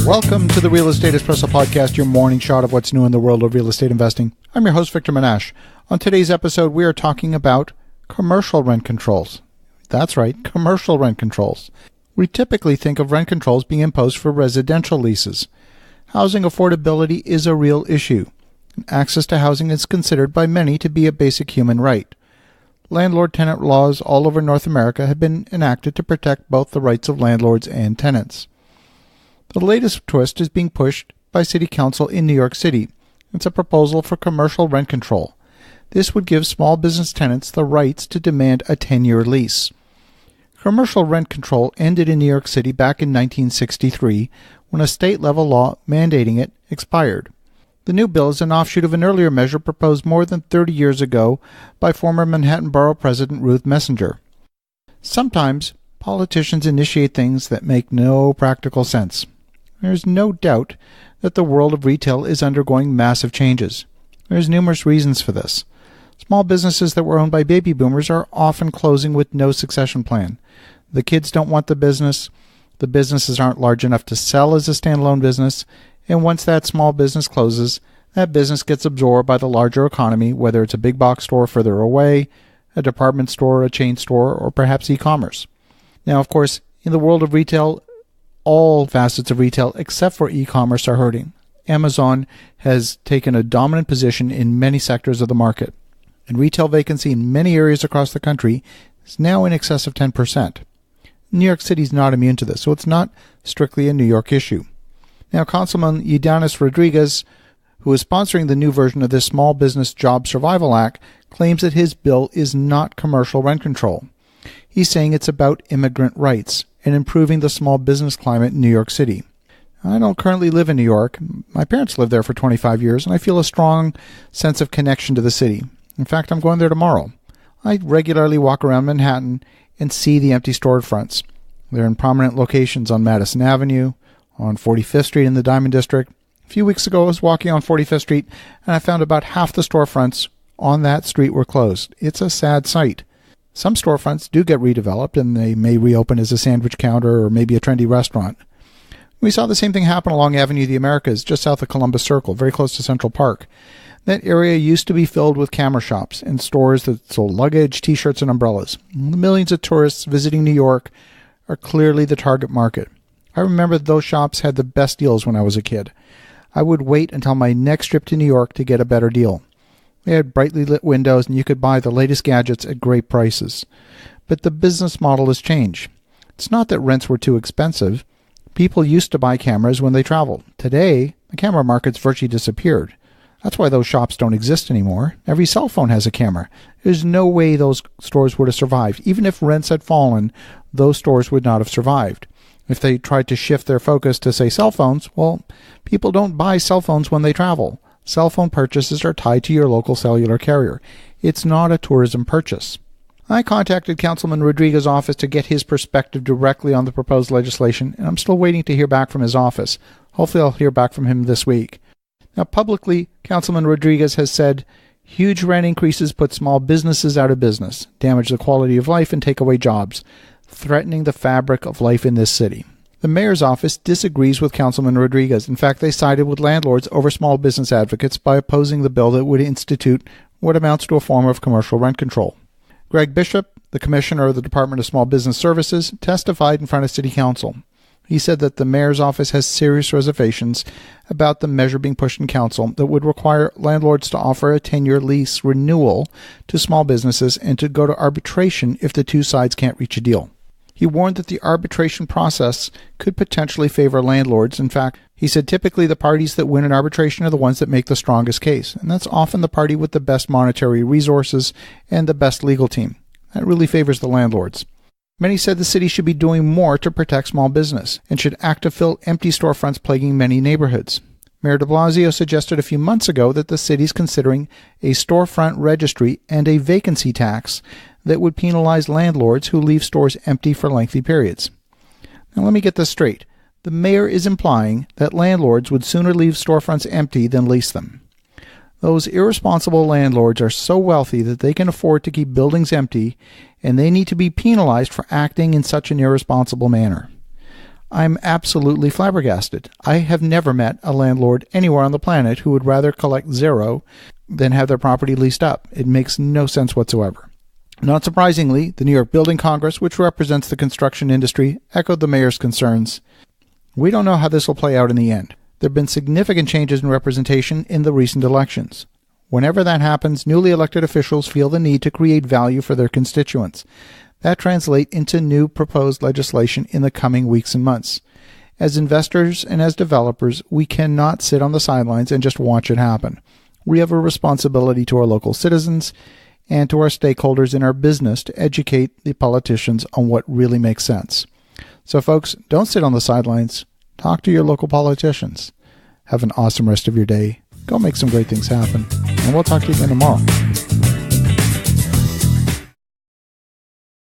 Welcome to the Real Estate Espresso Podcast, your morning shot of what's new in the world of real estate investing. I'm your host, Victor Menashe. On today's episode, we are talking about commercial rent controls. That's right, commercial rent controls. We typically think of rent controls being imposed for residential leases. Housing affordability is a real issue. Access to housing is considered by many to be a basic human right. Landlord-tenant laws all over North America have been enacted to protect both the rights of landlords and tenants. The latest twist is being pushed by City Council in New York City. It's a proposal for commercial rent control. This would give small business tenants the rights to demand a 10-year lease. Commercial rent control ended in New York City back in 1963 when a state-level law mandating it expired. The new bill is an offshoot of an earlier measure proposed more than 30 years ago by former Manhattan Borough President Ruth Messinger. Sometimes politicians initiate things that make no practical sense. There's no doubt that the world of retail is undergoing massive changes. There's numerous reasons for this. Small businesses that were owned by baby boomers are often closing with no succession plan. The kids don't want the businesses aren't large enough to sell as a standalone business, and once that small business closes, that business gets absorbed by the larger economy, whether it's a big box store further away, a department store, a chain store, or perhaps e-commerce. Now, of course, in the world of retail, all facets of retail except for e-commerce are hurting. Amazon has taken a dominant position in many sectors of the market, and retail vacancy in many areas across the country is now in excess of 10%. New York City is not immune to this, so it's not strictly a New York issue. Now, Councilman Ydanis Rodriguez, who is sponsoring the new version of this Small Business Job Survival Act, claims that his bill is not commercial rent control. He's saying it's about immigrant rights and improving the small business climate in New York City. I don't currently live in New York. My parents lived there for 25 years, and I feel a strong sense of connection to the city. In fact, I'm going there tomorrow. I regularly walk around Manhattan and see the empty storefronts. They're in prominent locations on Madison Avenue, on 45th Street in the Diamond District. A few weeks ago, I was walking on 45th Street, and I found about half the storefronts on that street were closed. It's a sad sight. Some storefronts do get redeveloped, and they may reopen as a sandwich counter or maybe a trendy restaurant. We saw the same thing happen along Avenue of the Americas, just south of Columbus Circle, very close to Central Park. That area used to be filled with camera shops and stores that sold luggage, t-shirts, and umbrellas. The millions of tourists visiting New York are clearly the target market. I remember those shops had the best deals when I was a kid. I would wait until my next trip to New York to get a better deal. They had brightly lit windows, and you could buy the latest gadgets at great prices. But the business model has changed. It's not that rents were too expensive. People used to buy cameras when they traveled. Today, the camera market's virtually disappeared. That's why those shops don't exist anymore. Every cell phone has a camera. There's no way those stores would have survived. Even if rents had fallen, those stores would not have survived. If they tried to shift their focus to, say, cell phones, well, people don't buy cell phones when they travel. Cell phone purchases are tied to your local cellular carrier. It's not a tourism purchase. I contacted Councilman Rodriguez's office to get his perspective directly on the proposed legislation, and I'm still waiting to hear back from his office. Hopefully I'll hear back from him this week. Now, publicly, Councilman Rodriguez has said, huge rent increases put small businesses out of business, damage the quality of life, and take away jobs, threatening the fabric of life in this city. The mayor's office disagrees with Councilman Rodriguez. In fact, they sided with landlords over small business advocates by opposing the bill that would institute what amounts to a form of commercial rent control. Greg Bishop, the commissioner of the Department of Small Business Services, testified in front of City Council. He said that the mayor's office has serious reservations about the measure being pushed in council that would require landlords to offer a 10-year lease renewal to small businesses and to go to arbitration if the two sides can't reach a deal. He warned that the arbitration process could potentially favor landlords. In fact, he said typically the parties that win an arbitration are the ones that make the strongest case, and that's often the party with the best monetary resources and the best legal team. That really favors the landlords. Many said the city should be doing more to protect small business and should act to fill empty storefronts plaguing many neighborhoods. Mayor de Blasio suggested a few months ago that the city is considering a storefront registry and a vacancy tax that would penalize landlords who leave stores empty for lengthy periods. Now let me get this straight. The mayor is implying that landlords would sooner leave storefronts empty than lease them. Those irresponsible landlords are so wealthy that they can afford to keep buildings empty, and they need to be penalized for acting in such an irresponsible manner. I'm absolutely flabbergasted. I have never met a landlord anywhere on the planet who would rather collect zero than have their property leased up. It makes no sense whatsoever. Not surprisingly, the New York Building Congress, which represents the construction industry, echoed the mayor's concerns. We don't know how this will play out in the end. There have been significant changes in representation in the recent elections. Whenever that happens, newly elected officials feel the need to create value for their constituents. That translates into new proposed legislation in the coming weeks and months. As investors and as developers, we cannot sit on the sidelines and just watch it happen. We have a responsibility to our local citizens and to our stakeholders in our business to educate the politicians on what really makes sense. So folks, don't sit on the sidelines. Talk to your local politicians. Have an awesome rest of your day. Go make some great things happen. And we'll talk to you again tomorrow.